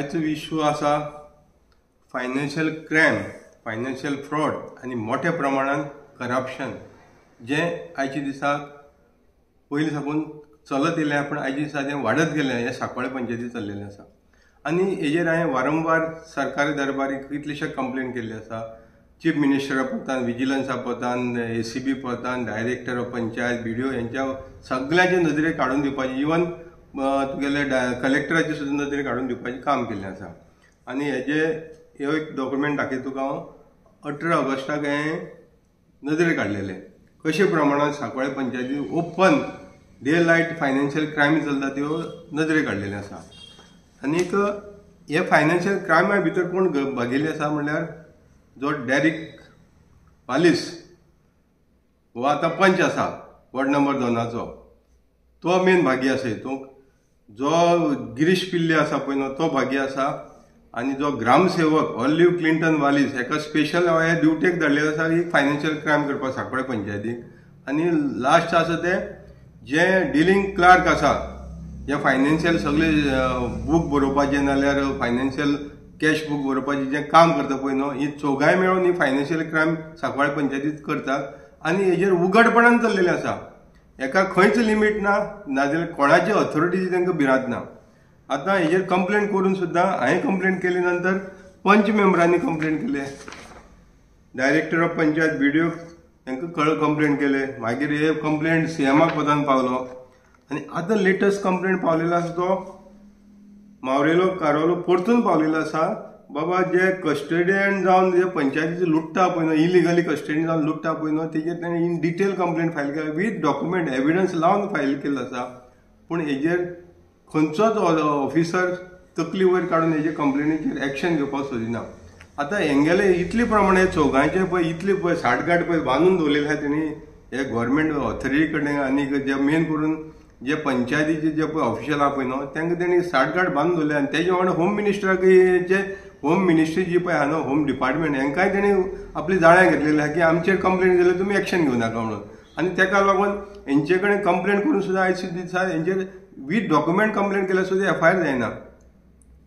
आयचो इश्यू आसा financial crime, financial fraud आनी मोठ्या प्रमाणात करप्शन जे आयच्या दिसाक पयलीं साकून चलत येयलें पण आयच्या दिसा तें वाडत गेलें हे सांकवाळे पंचायती चल्लेलें आसा। आनी हेजेर हांवें वारंवार सरकारी दरबारी कितलेशे कंप्लेन केल्ले आसा। चीफ मिनिस्टरा पोतान, विजिलन्सा पोतान, ACB पोतान, डायरेक्टर ऑफ पंचायत, BDO यांच्या सगळ्यांचे नदरेक काडून दिवपाची, इवन तुगेले कलेक्टराचे सुद्दां नदरेक काडून दिवपाचें काम केल्लें आसा। आनी हे एक डॉक्युमेंट दाखयता तुका हांव 18 ऑगस्टाक हांवें नदरेक काडलेलें कशे प्रमाणात सांकवाळे पंचायती open daylight financial crime चलता त्यो नदरेक काडलेले आसा। आनीक हे फायनान्शियल क्रायमा भितर कोण भागिल्ले आसा म्हणल्यार जो डेरिक वालिस हो आतां पंच आसा वॉर्ड नंबर 2 तो मेन भागी आसा हितूंक। जो गिरीश पिल्ले आसा पळय न्हू तो भागी आसा। आनी जो ग्रामसेवक ऑलिव्ह क्लिंटन वालिस हेका स्पेशल हे ड्युटेक धाडलेलो आसा ही फायनान्शियल क्रायम करपाक सांकवाळे पंचायतीक। आनी लास्ट आसा ते जे डिलिंग क्लार्क आसा जे फायनान्शियल सगळे बूक बरोवपाचे नाल्यार फायनान्शियल कॅश बूक बरोवपाचें जें काम करता पळय न्हू ही चौगाय मेळून ही फायनान्शियल क्रायम सांकवाळे पंचायतीत करतात। आनी हेजेर उघडपणान चल्लेलें आसा। हेका खंयच लिमीट ना, नाजाल्यार कोणाची ऑथॉरिटीची तांकां भिरांत ना। आतां हेजेर कंप्लेन करून सुद्दां हांवें कंप्लेन केले नंतर पंच मेंबरांनी कंप्लेन केले, डायरेक्टर ऑफ पंचायत BDO तांकां कंप्लेन केले, मागीर हे कंप्लेंट CMाक पोतान पावलो। आनी आतां लेटस्ट कंप्लेंट पावलेलो आसा तो मावरेलो कारोलो परतून पावलेलो आसा। बाबा जे कस्टडियन जावन जे पंचायतीचे लुट्टा पळय न्हू, इलिगली कस्टडी जावन लुट्टा पळय न्हू तेजेर ताणें इन डिटेल कंप्लेंट फायल केला, विथ डॉक्युमेंट एविडन्स लावन फायल केल्लो आसा। पूण हेजेर खंयचोच ऑफिसर तकली वयर काडून हेजे कंप्लेनीचेर एक्शन घेवपाक सोदिना। आतां हेंगेले इतले प्रमाणे चौगांयचे पळय इतले पळय साठगाठ पळय बांदून दवरलेले आसा तेणी हे गव्हर्मेंट ऑथॉरिटी कडेन। आनी जे मेन करून जे पंचायतीचे जे पळय ऑफिशियल आहा पळय न्हू तांकां तेणी साठगाठ बांदून दवरले। आनी तेजे वांगडा होम मिनिस्टराक जे होम मिनिस्ट्री जी पळय आहा न्हू होम डिपार्टमेंट हेंकाय तेणी आपली जाळ्या घेतलेली आहा की आमचेर कंप्लेन जाल्यार तुमी एक्शन घेवं नाका म्हणून। आनी तेका लागून हेंचे कडेन कंप्लेन करून सुद्दां आयज दिसा हेंचेर विथ डॉक्युमेंट कंप्लेन केल्यार सुद्दां FIR जायना।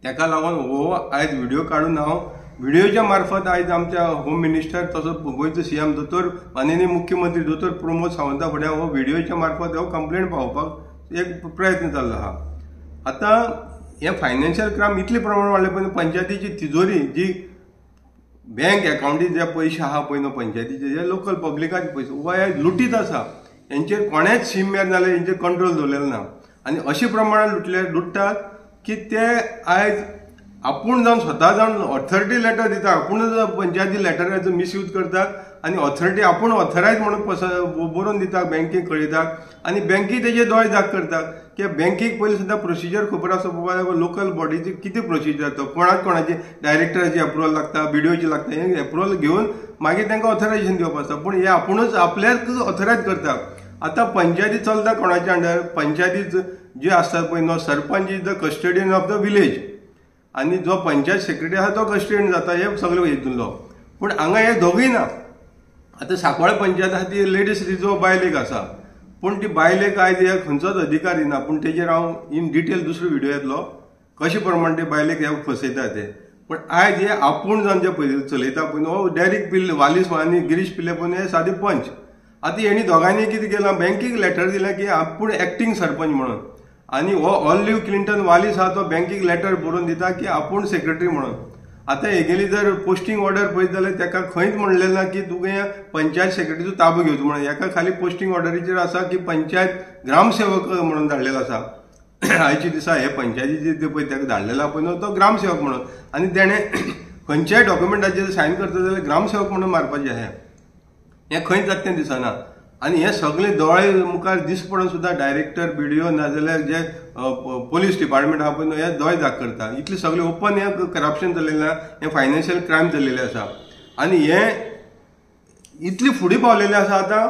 तेका लागून हो आयज व्हिडिओ काडून हांव व्हिडिओच्या मार्फत आयज आमच्या होम मिनिस्टर तसोच गोंयचो CM दोतोर माननीय मुख्यमंत्री दोतोर प्रमोद सावंता फुडें हो व्हिडिओच्या मार्फत हो कंप्लेंट पावोवपाक एक प्रयत्न चाललो आहा। आतां हे फायनान्शियल क्रायम इतले प्रमाण वाडले पळय पंचायतीची तिजोरी जी बँक अकाउंटीत जे पयशे आहा पळय न्हू पंचायतीचे जे लोकल पब्लिकाचे पयशे वो आयज लुटीत आसा। हेंचेर कोणेच शिम्यार नाल्यार हेंचेर कंट्रोल दवरलेलो ना। आनी अशे प्रमाणात लुटतात की ते आयज आपूण जावन स्वता जावन ऑथॉरिटी लेटर दिता, आपूणच पंचायती लेटराचो मिसयूज करतात आनी ऑथॉरिटी आपूण ऑथरायज म्हणून बरोवन दिता बँकेक कळयतात आनी बँकी तेजे दोळे धाक करतात की बँकेक पयलीं सुद्दां प्रोसिजर खबर आसा बाबा लोकल बॉडीची कितें प्रोसिजर तो कोणाची डायरेक्टराची अप्रुवल लागता, BDOची लागता, हे अप्रुवल घेवन मागीर तांकां ऑथरायजेशन दिवप आसता। पूण हे आपूणच आपल्याक ऑथरायज करतात। आतां पंचायती चलता कोणाच्या अंडर, पंचायती जे आसतात पळय न्हू sarpanch is the custodian of the village आनी जो पंचायत सेक्रेटरी आसा तो कस्टडियन जाता हे सगळे हितूंतलो। पूण हांगा हे दोगूय ना। आतां सांकवाळे पंचायत आसा ती लेडीज रिजर्व बायलेक आसा, पूण ती बायलेक आयज हे खंयचोच अधिकार दिना। पूण तेजेर हांव इन डिटेल दुसरो व्हिडिओ येतलो कशे प्रमाणे ते बायलेक हे फसयता ते। पूण आयज हे आपूण जावन जे पळय चलयता पळय न्हू डेरिक पिल्ले वालिस आनी गिरीश पिल्ले पळय हे सादे पंच। आतां हेणी दोगांनी कितें केलां बँकेक लेटर दिलें की आपूण एक्टींग सरपंच म्हणून आनी हो ऑलिव्ह क्लिंटन वालिस आहा तो बँकेक लेटर बरोवन दिता की आपूण सेक्रेटरी म्हणून। आतां हेगेली जर पोस्टींग ऑर्डर पळयत जाल्यार ताका खंयच म्हणलेलें ना की तुवें पंचायत सेक्रेटरीचो ताबो घेवचो म्हणून। हेका खाली पोस्टींग ऑर्डरीचेर आसा की पंचायत ग्रामसेवक म्हणून धाडलेलो आसा। आयच्या दिसा हे पंचायतीचे पळय ताका धाडलेलो आहा पळय न्हू तो ग्रामसेवक म्हणून आनी तेणें खंयच्याय डॉक्युमेंटाचेर सायन करता जाल्यार ग्रामसेवक म्हणून मारपाचें हें खंयच जाता दिसना। आनी हे सगळे दोळे मुखार दीस पडून सुद्दां डायरेक्टर BDO नाजाल्यार जे पोलीस डिपार्टमेंट आहा पळय न्हू हे दोळे धाक करता। इतले सगळे ओपन हे करप्शन चल्लेलें आसा, हे फायनान्शियल क्रायम चल्लेलें आसा। आनी हे इतले फुडें पावलेले आसा आतां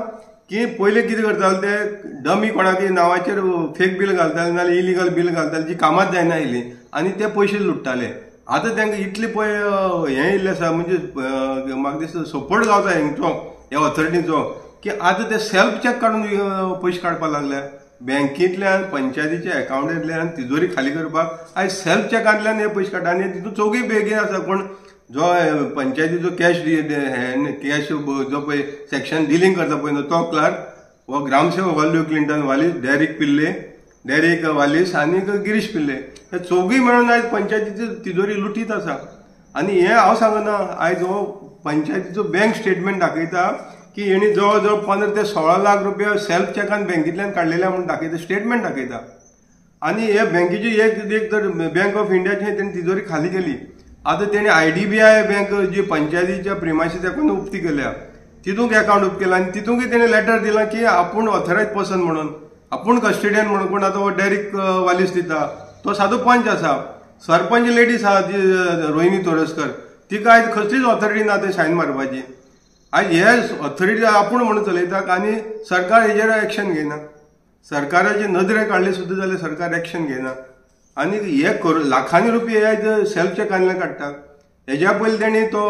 की पयलीं कितें करताले ते डमी कोणाकय नांवाचेर फेक बील घालताले नाल्यार इलिगल बील घालताले जी कामात जायना आयली आनी ते पयशे लुट्टाले। आतां तांकां इतले पळय हें येयल्लें आसा म्हणजे म्हाका दिसता सपोर्ट गावता हेंचो ह्या ऑथॉरिटीचो की आतां ते सेल्फ चॅक काडून पयशे काडपाक लागल्या। बँकेंतल्यान पंचायतीच्या अकाउंटांतल्यान तिजोरी खाली करपाक आयज सेल्फ चॅकांतल्यान हे पयशे काडटा आनी तितून चौगूय बेगीन आसा. पूण जो पंचायतीचो कॅश जो पळय सेक्शन डिलींग करता पळय न्हू तो क्लार्क हो ग्रामसेवक ऑल्यू क्लिंटन वालीस, डेरिक वालीस आनी गिरीश पिल्ले हे चौगूय मेळून आयज पंचायतीची तिजोरी लुटीत आसा. आनी हे हांव सांगना, आयज हो पंचायतीचो बँक स्टेटमेंट दाखयता की हेणी जवळ जवळ 15 ते 16 लाख रुपया सेल्फ चॅकान बँकेंतल्यान काडलेल्या म्हणून दाखयता, स्टेटमेंट दाखयता. आनी हे बँकेची एक तर बँक ऑफ इंडियाची तेणी तिजोरी खाली केली. आतां तेणी IDBI बँक जी पंचायतीच्या प्रिमायसीस अकाउंट उक्ती केल्या तितूंक अकाउंट उक्ती केला आनी तितूंकय तेणी लेटर दिलां की आपूण ऑथरायज पर्सन म्हणून, आपूण कस्टडियन म्हणून. कोण आतां हो डेरिक वालीस दिता तो सादो पंच आसा. सरपंच लेडीज आहा जी रोहिणी तोरसकर, तिका आयज कसलीच ऑथॉरिटी ना ते सायन मारपाची. आयज हे ऑथॉरिटी आपूण म्हणून चलयता आनी सरकार हेजेर एक्शन घेयना. सरकाराचे नदरे काडले सुद्दां जाल्यार सरकार एक्शन घेयना. आनी हे लाखांनी रुपया आयज सेल्फ चॅकांतल्यान काडटा. हेज्या पयलीं तेणी तो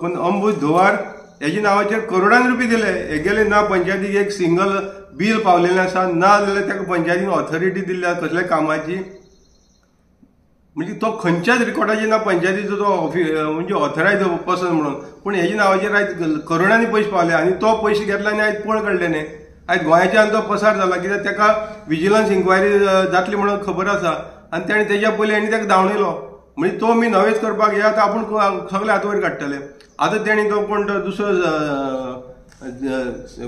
कोण अंबूज धुवार हेज्या नांवाचेर करोडांनी रुपये दिले. हे गेले ना पंचायतीक एक सिंगल बील पावलेलें आसा, ना जाल्यार ताका पंचायतीन ऑथॉरिटी दिल्या कसल्या कामाची. म्हणजे तो खंयच्याच रिकॉर्डाचेर ना पंचायतीचो तो म्हणजे ऑथरायज पर्सन म्हणून. पूण हेज्या नांवाचेर आयज करोडांनी पयशे पावले आनी तो पयशे घेतला आनी आयज पळ काडले न्ही. आयज गोंयाच्यान तो पसार जाला कित्याक ताका विजिलन्स इन्क्वायरी जातली म्हणून खबर आसा आनी तेणें तेज्या पयलीं हेणी ताका धांवणयलो. म्हणजे तो मी नवेच करपाक हे आतां आपूण सगळे हात वयर काडटले. आतां तेणी तो कोण तो दुसरो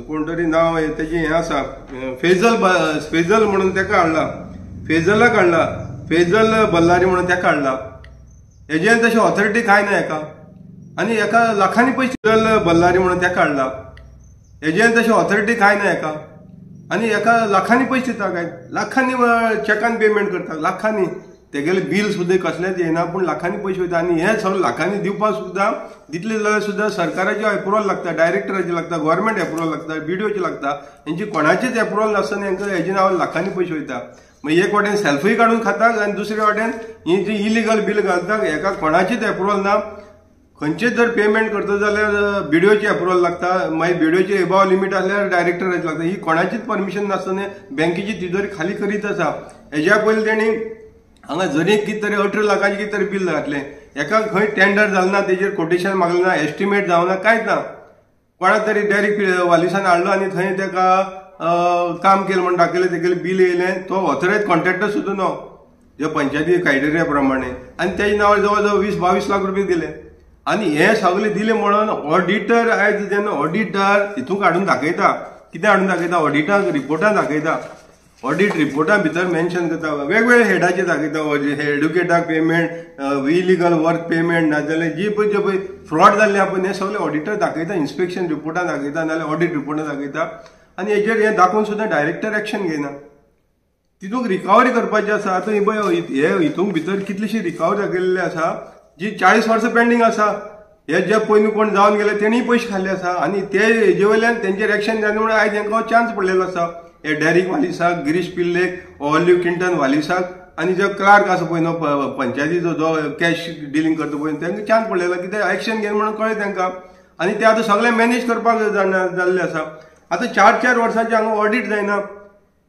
कोण तरी नांव तेजें हें आसा फेजल म्हणून ताका हाडला, फेजलाक हाडला, फेजल बल्लारी म्हणून ताका हाडला. हेजेर तशी ऑथॉरिटी कांय ना हेका. आनी हेका लाखांनी पयशे फेजल बल्लारी म्हणून ताका हाडला. हेजेर तशी ऑथॉरिटी कांय ना हेका. आनी हेका लाखांनी पयशे दिता काय, लाखांनी चॅकान पेमेंट करता, लाखांनी. तेगेले बील सुद्दां कसलेच येना पूण लाखांनी पयशे वयता. आनी हे सगळे लाखांनी दिवपाक सुद्दां दितले जाल्यार सुद्दां सरकाराचे अप्रुवल लागता, डायरेक्टराचे लागता, गव्हर्मेंट अप्रुवल लागता, BDOचे लागता. हेंची कोणाचेच अप्रुवल नासतना हेंकां हेजे नांवान लाखांनी पयशे वयता. मागीर एक वाटेन सेल्फूय काडून खातात आनी दुसरे वाटेन ही जी इलिगल बील घालतात हेका कोणाचेच अप्रुवल ना. खंयचेच जर पेमेंट करता जाल्यार BDOचे अप्रुवल लागता, मागीर BDOचे एबाव लिमीट आसल्यार डायरेक्टराचे लागता. ही कोणाचीच परमिशन नासतना बँकेची तिजोरी खाली करीत आसा. हेज्या पयलीं तेणी हांगा जरी कितें तरी 18 लाखांचे कितें तरी बील घातलें. हेका खंय टेंडर जालें ना, तेजेर कोटेशन मागलें ना, एस्टिमेट जावना, कांयच ना. कोणाक तरी डायरेक्ट वालिसान हाडलो आनी थंय ताका काम केलें म्हणून दाखयलें, तेगेलें बील येयलें. तो ऑथरायज कॉन्ट्रॅक्टर सुद्दां न्हू जे पंचायती क्रायटेरिया प्रमाणे. आनी तेजे नांवार जवळ जवळ 20-22 लाख रुपये दिले. आनी हे सगळे दिले म्हणून ऑडिटर आयज जेन्ना ऑडिटर हितून हाडून दाखयता, कितें हाडून दाखयता, ऑडिटाक रिपोर्टां दाखयता, ऑडिट रिपोर्टां भितर मेन्शन करता, वेगवेगळ्या हेडाचेर दाखयता. एडुकेटाक पेमेंट, इलिगल वर्क पेमेंट, नाजाल्यार जी पळय जे पळय फ्रॉड जाल्ले आहा पळय हे सगळे ऑडिटर दाखयता, इन्स्पेक्शन रिपोर्टां दाखयता, नाजाल्यार ऑडिट रिपोर्टां दाखयता. आनी हेजेर हे दाखोवन सुद्दां डायरेक्टर एक्शन घेयना. तितूंक रिकवरी करपाची आसा. आतां ही पळय हे हितूंक भितर कितलीशी रिकवरी दाखयल्ली आसा जी 40 वर्सां पेंडींग आसा. हे जे पयलीं कोण जावन गेले तेणीय पयशे खाल्ले आसा आनी ते हेजे वयल्यान तेंचेर एक्शन जालें म्हणून आयज हांकां चान्स पडलेलो आसा. हे डेरिक वालिसाक, गिरीश पिल्लेक, ऑल्यू क्लिंटन वालिसाक आनी जो क्लार्क आसा पळय न्हू पंचायतीचो जो कॅश डिलींग करता पळय तांकां चान्स पडलेलो कित्याक एक्शन घेवन म्हणून कळ्ळें तांकां. आनी ते आतां सगळें मॅनेज करपाक जाल्लें आसा. आतां 4-4 वर्सांचे हांगा ऑडिट जायना.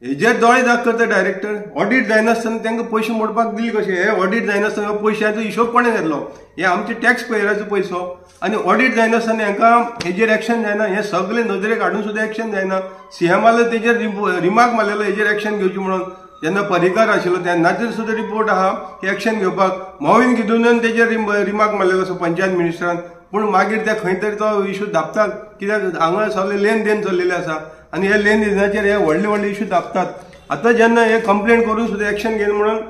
हेजेर दोळे दाग करता डायरेक्टर. ऑडिट जायनासतना तांकां पयशे मोडपाक दिले कशे. हे ऑडिट जायनासतना पयशांचो हिशोब कोणें घेतलो? हे आमचे टॅक्स पेयराचो पयसो. आनी ऑडिट जायनासतना हांकां हेजेर एक्शन जायना. हे सगळे नदरेक हाडून सुद्दां एक्शन जायना. CMाले तेजेर रिमार्क मारलेलो हेजेर एक्शन घेवची म्हणून. जेन्ना परिकार आशिल्लो तेन्नाचेर सुद्दां रिपोर्ट आहा की एक्शन घेवपाक. मोवीन गिदून तेजेर रिमार्क मारलेलो आसा पंचायत मिनिस्टरान. पूण मागीर ते खंय तरी तो इशू दापतात कित्याक हांगा सगळे लेन देन चल्लेले आसा आनी हे लेन देनाचेर हे व्हडले व्हडले इशू दापतात. आतां जेन्ना हे कंप्लेंट करून सुद्दां एक्शन घेयना म्हणून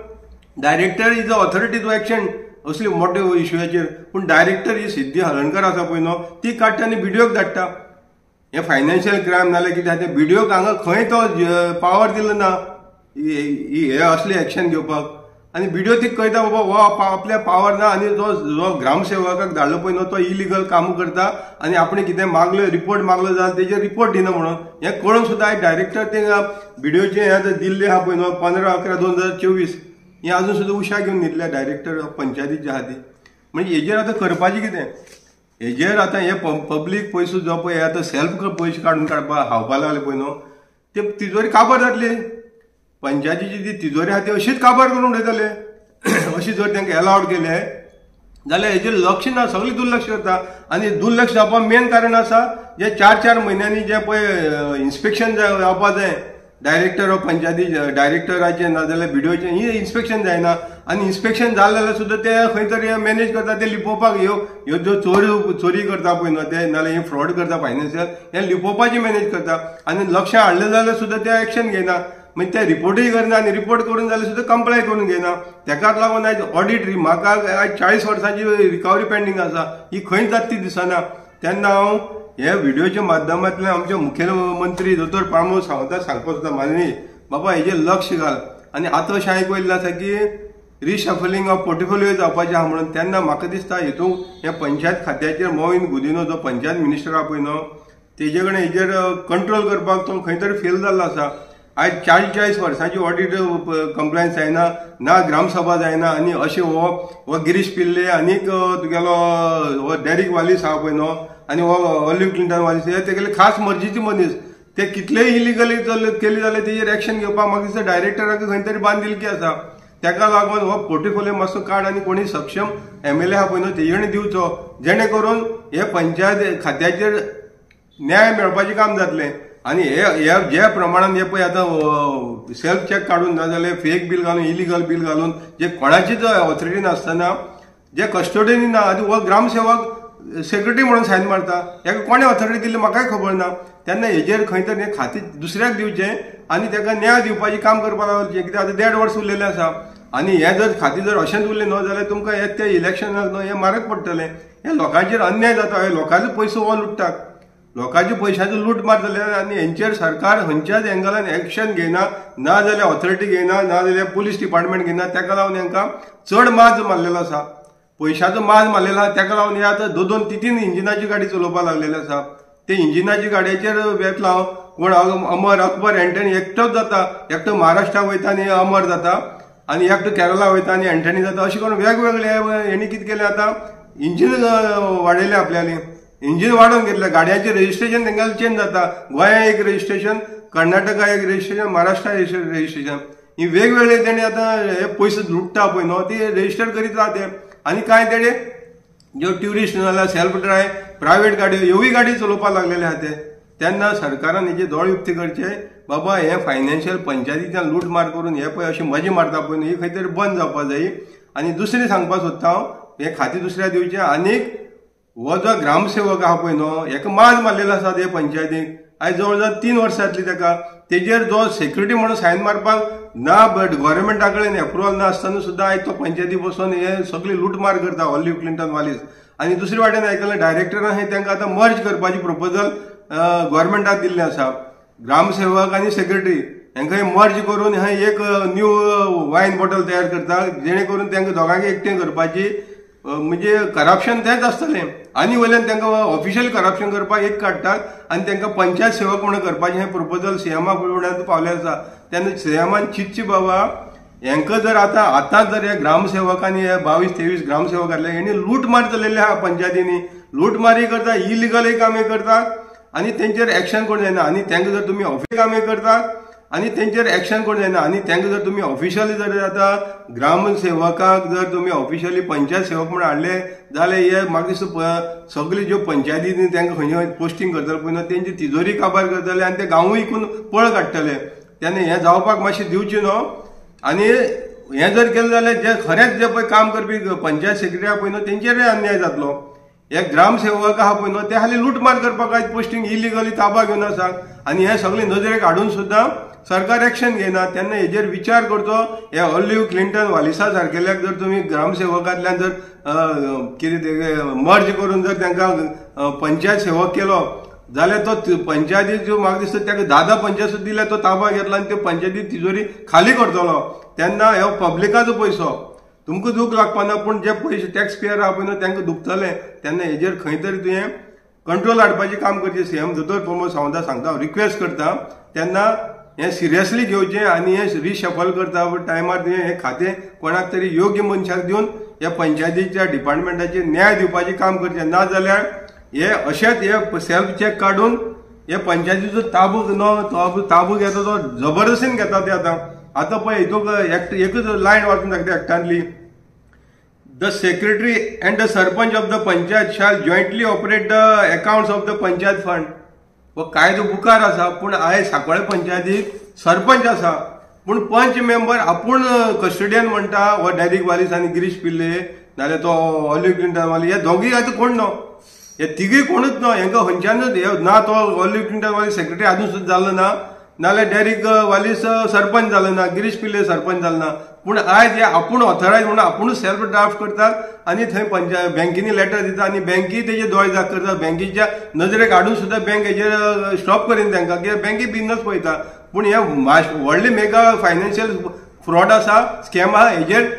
director is a authority to action असले मोठे इशूचेर. पूण डायरेक्टर ही सिद्धी हळर्णकर आसा पळय न्हू ती काडटा आनी BDOक धाडटा. हे फायनान्शियल क्रायम नाल्यार कितें ते BDOक हांगा खंय तो पावर दिलो ना हे असले एक्शन घेवपाक. आनी BDO ती कळटा बाबा हो आपल्या पावर ना आनी जो ग्रामसेवकाक धाडलो पळय न्हू तो इलिगल काम करता आनी आपण कितें मागलो रिपोर्ट मागलो जाल्यार तेजेर रिपोर्ट दिना म्हणून. हें कळून सुद्दां आयज डायरेक्टर ते BDOचे हे दिल्ले आहा पळय न्हू 15/11/2024 हे अजून सुद्दां उशा घेवन न्हिदल्या डायरेक्टर पंचायतीचे आहा ती. म्हणजे हेजेर आतां करपाचें कितें? हेजेर आतां हे पब्लीक पयसो जो पळय आतां सेल्फ पयशे काडून काडपाक हावपा लागले पळय न्हू ते तिजोरी काबार जातली. पंचायतीची जी तिजोरी आहा ती अशीच काबार करून उडयतले अशी जर तांकां अलाउड केले जाल्यार हेजेर लक्ष ना, सगळीं दुर्लक्ष करता. आनी दुर्लक्ष जावपाक मेन कारण आसा जे 4-4 म्हयन्यांनी जे पळय इन्स्पेक्शन जावपाक जाय डायरेक्टर ऑफ पंचायती डायरेक्टराचे ना जाल्यार बीडीओचे ही इन्स्पेक्शन जायना. आनी इन्स्पेक्शन जालें जाल्यार सुद्दां ते खंय तरी मॅनेज करता ते लिपोवपाक ह्यो ज्यो चोरी करता पळय न्हू ते नाल्यार हे फ्रॉड करता फायनान्शियल हे लिपोवपाची मॅनेज करता. आनी लक्ष हाडलें जाल्यार सुद्दां ते एक्शन घेयना, म्हणजे ते रिपोर्टूय करना आनी रिपोर्ट करून जाल्यार सुद्दां कंप्लाय करून घेयना. तेकाच लागून आयज ऑडिट म्हाका आयज 40 वर्सांची रिकवरी पेंडींग आसा ही खंयच जाता ती दिसना. तेन्ना हांव हे व्हिडिओच्या माध्यमांतल्यान आमचे मुख्यमंत्री दोतोर प्रमोद सावंताक सांगपाक सोदता माननी बाबा हेजेर लक्ष घाल. आनी आतां अशें आयकयल्लें आसा की रिशफलिंग ऑफ पोर्टफोलियो जावपाचें आहा म्हणून. तेन्ना म्हाका दिसता हेतूंक हे पंचायत खात्याचेर मोविन गुदिनो जो पंचायत मिनिस्टर आहा पळय न्हू तेजे कडेन हेजेर कंट्रोल करपाक तो खंय तरी फेल जाल्लो आसा. आयज 40-40 वर्सांची ऑडिट कंप्लायन्स जायना ना ग्रामसभा जायना. आनी अशें हो गिरीश पिल्ले आनीक तुगेलो हो डॅरिक वालीस आहा पळय न्हू आनी हो ऑलिव्ह क्लिंटन वालीस हे तेगेले खास मर्जीचे मनीस ते कितलेय इलिगली केली जाल्यार तेजेर एक्शन घेवपाक म्हाका दिसता डायरेक्टराक खंय तरी बांदिलकी आसा. तेका लागून हो पोर्टफोलियो मातसो काड आनी कोणी सक्षम MLA आहा पळय न्हू तेजे कडेन दिवचो जेणे करून हे पंचायत खात्याचेर न्याय मेळपाचें काम जातलें. आनी हे जे प्रमाणान हे पळय आतां सेल्फ चॅक काडून ना जाल्यार फेक बील घालून इलिगल बील घालून जे कोणाचीच ऑथॉरिटी नासतना जे कस्टोडियनी ना आनी हो ग्रामसेवक सेक्रेटरी म्हणून सायन मारता हेका कोणे ऑथॉरिटी दिली म्हाकाय खबर ना. तेन्ना हेजेर खंय तरी हे खातें दुसऱ्याक दिवचें आनी ताका न्याय दिवपाचें काम करपाक लागचें. कित्याक आतां 1.5 वर्स उरलेलें आसा आनी हे जर खातें जर अशेंच उरलें न्हू जाल्यार तुमकां हे ते इलेक्शनाक न्हू हे म्हारग पडटलें. हे लोकांचेर अन्याय जाता, हे लोकांचो पयसो हो लुटतात, लोकांच्या पयशांचो लूट मार जाले आनी हेंचेर सरकार खंयच्याच एंगलान एक्शन घेयना ना जाल्यार ऑथॉरिटी घेयना ना जाल्यार पुलीस डिपार्टमेंट घेयना. तेका लागून हांकां चड माज मारलेलो आसा, पयशांचो माज मारलेलो आसा. तेका लागून हे आतां 2-3 इंजिनाची गाडी चलोवपाक लागलेली आसा. ते इंजिनाची गाडयेचेर येतलो हांव कोण अमर अकबर एंटनी एकटोच जाता, एकटो महाराष्ट्राक वयता आनी अमर जाता आनी एकटो केरला वयता आनी एंटनी जाता. अशें करून वेगवेगळे हेणी कितें केलें आतां इंजीन वाडयलें आपल्याली, इंजीन वाडोवन घेतलें, गाडयांचें रेजिस्ट्रेशन तेंगेलें चेंज जाता. गोंया एक रेजिस्ट्रेशन, कर्नाटका एक रेजिस्ट्रेशन, महाराष्ट्रा रेजिस्ट्रेशन ही वेगवेगळे तेणे आतां हे पयशे लुटता पळय न्हू ती रेजिस्टर करीत रावते. आनी कांय तेणे ज्यो ट्युरिस्ट नाल्यार सेल्फ ड्रायव्ह प्रायवेट गाडयो ह्योय गाडी चलोवपाक लागलेले आहा ते. तेन्ना सरकारान हेजे दोळ उक्ती करचे बाबा हे फायनान्शियल पंचायतींतल्यान लूट मार करून हे पळय अशी मजा मारता पळय न्हू ही खंय तरी बंद जावपाक जाय. आनी दुसरें सांगपाक सोदता हांव हे खातें दुसऱ्या दिवचें. आनीक हो जो ग्रामसेवक आहा पळय न्हू हेका माज मारलेलो आसा हे पंचायतीक आयज जवळ जवळ 3 वर्सां जातली तेका. तेजेर जो सेक्युरिटी म्हणून सायन मारपाक ना बट गव्हर्मेंटा कडेन एप्रुवल ना आसतना सुद्दां आयज तो पंचायती बसून हे सगळी लूटमार करता ऑलिव्ह क्लिंटन वालीस. आनी दुसरे वाटेन आयकलें डायरेक्टरान हे तांकां आतां मर्ज करपाची प्रपोजल गव्हर्मेंटाक दिल्लें आसा. ग्रामसेवक आनी सेक्रेटरी हांकां हे मर्ज करून हे एक न्यू वायन बॉटल तयार करता जेणे करून तांकां दोगांक एकठांय करपाची म्हणजे करप्शन तेंच आसतलें. आनी वयल्यान तांकां ऑफिशियल करप्शन करपाक एक काडटात आनी तांकां पंचायत सेवक म्हणून करपाचें हें प्रपोजल सीएमा फुड्यान पावलें आसा. तेन्ना सीएमान चिंतची बाबा हांकां जर आतां जर हे ग्रामसेवकांनी हे 22-23 ग्रामसेवक घातले हेणी लूट मार चलयल्ले आहा पंचायतींनी, लूटमारी करता, इलिगल कामे करतात आनी तेंचेर एक्शन कोण जायना. आनी तांकां जर तुमी ऑफिशियल कामे करतात आनी तेंचेर एक्शन कोण जायना आनी तांकां जर तुमी ऑफिशियली जर आतां ग्रामसेवकाक जर तुमी ऑफिशियली पंचायत सेवक म्हणून हाडले जाल्यार हे म्हाका दिसता सगळी ज्यो पंचायतींनी तांकां खंय पोस्टींग करतले पळय न्हू तेंची तिजोरी काबार करतले आनी ते गांवूय इकून पळ काडटले. तेन्ना हें जावपाक मातशें दिवचें न्हू. आनी हें जर केलें जाल्यार जे खरेंच जे पळय काम करपी पंचायत सेक्रेटरी आहा पळय न्हू तेंचेरूय अन्याय जातलो. हे ग्रामसेवक आहा पळय न्हू ते हालीं लूटमार करपाक आयज पोस्टींग इलिगली ताबा घेवन आसा आनी हे सगळें नजरेक हाडून सुद्दां सरकार एक्शन घेयना. तेन्ना हेजेर विचार करचो. हे ऑलिव्ह क्लिंटन वालिसा सारकेल्याक जर तुमी ग्रामसेवकांतल्यान जर कितें मर्ज करून जर तांकां पंचायत सेवक केलो जाल्यार तो पंचायती ज्यो म्हाका दिसता ताका 10 पंचायत दिल्यार तो ताबा घेतला आनी त्यो पंचायती तिजोरी खाली करतलो. तेन्ना हो पब्लिकाचो पयसो तुमकां दूख लागपाना पूण जे पयशे टॅक्स पेयर आहा पळय न्हू तांकां दुखतले. तेन्ना हेजेर खंय तरी तुवें कंट्रोल हाडपाचें काम करचें. सीएम दोतोर प्रमोद सावंताक सांगता हांव रिक्वेस्ट करता तेन्ना हें सिरियसली घेवचें आनी हें रिशफल करता टायमार तुवें हें खातें कोणाक तरी योग्य मनशाक दिवन ह्या पंचायतीच्या डिपार्टमेंटाचेर न्याय दिवपाचें काम करचें. ना जाल्यार हे अशेंच हे सेल्फ चॅक काडून हे पंचायतीचो ताबू घेता तो जबरदस्तीन घेता ते आतां. आतां पळय हितूंक एकच लायन वाचून दाखयता एकट्यांतली. The secretary and the sarpanch of the panchayat shall jointly operate the accounts of the panchayat fund. वो कायदो बुकार आसा पूण आयज सांकवाळे पंचायतीक सरपंच आसा पूण पंच मेंबर आपूण कस्टडियन म्हणटा हो डायरेक्ट वालीस आनी गिरीश पिल्ले नाल्यार तो ऑलिव्ह क्लिंटन वाली हे दोगी आतां कोण न्हू हे तिगूय कोणूच न्हू हेंकां खंयच्यानूच ना तो ऑलिव्ह क्लिंटन वाली सेक्रेटरी आजून सुद्दां जाल्लो ना नाल्यार डायरेक्ट वालीस सरपंच जालो ना गिरीश पिल्ले सरपंच जालो ना पूण आयज हे आपूण ऑथरायज म्हणून आपूण सेल्फ ड्राफ्ट करतात आनी थंय बँकेनी लेटर दिता आनी बँकी तेजे दोळे जाग करता बँकेच्या नजरेक हाडून सुद्दां बँक हेजेर स्टॉप करीन तांकां कित्याक बँकी बिजनस पळयता पूण हे व्हडले मेगा फायनान्शियल फ्रॉड आसा स्कॅम आहा हेजेर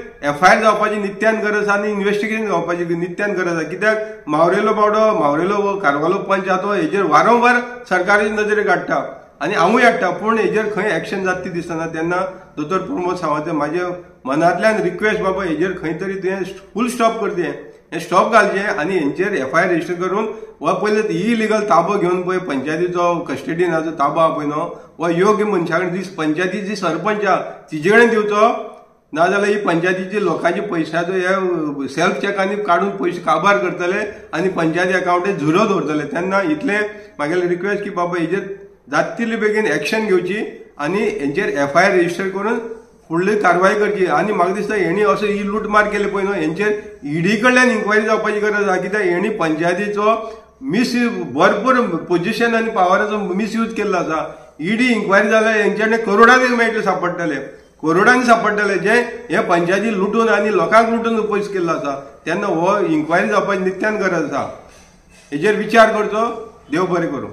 FIR जावपाची नित्यान गरज आसा आनी इन्व्हेस्टिगेशन जावपाची नित्यान गरज आसा कित्याक मावरेलो बावडो मावरेलो कारवालो पंच आहा तो हेजेर वारंवार सरकाराची नजरेक हाडटा आनी हांवूय हाडटा पूण हेजेर खंय एक्शन जाता ती दिसना तेन्ना दोतोर प्रमोद सावंत म्हाजे मनांतल्यान रिक्वेस्ट बाबा हेजेर खंय तरी तुवें फूल स्टॉप करचें हें स्टॉप घालचें आनी हेंचेर FIR रजिस्टर करून हो पयलीं इलिगल ताबो घेवन पळय पंचायतीचो कस्टडियनाचो ताबो आहा पळय न्हू हो योग्य मनशा कडेन पंचायतीची जी सरपंच आहा तिजे कडेन दिवचो नाजाल्यार ही पंचायतीची लोकांचे पयशाचो हे सेल्फ चॅकांनी काडून पयशे काबार करतले आनी पंचायती अकावंटात झुरो दवरतले तेन्ना इतले म्हागेले रिक्वेस्ट की बाबा हेजेर जाता तितले बेगीन एक्शन घेवची आनी हेंचेर FIR रजिस्टर करून फुडली कारवाय करची आनी म्हाका दिसता हेणी असो ही लूटमार केले पळय न्हू हेंचेर ED कडल्यान इन्क्वायरी जावपाची गरज आसा कित्याक हेणी पंचायतीचो भरपूर पोजिशन आनी पावराचो मिसयूज केल्लो आसा ED इन्क्वायरी जाल्यार हेंच्यानी करोडांनी मेळटले सापडटले करोडांनी सापडटले जे हे पंचायती लुटून आनी लोकांक लुटून पयस केल्लो आसा तेन्ना हो इन्क्वायरी जावपाची नित्यान गरज आसा हेजेर विचार करचो देव बरें करूं.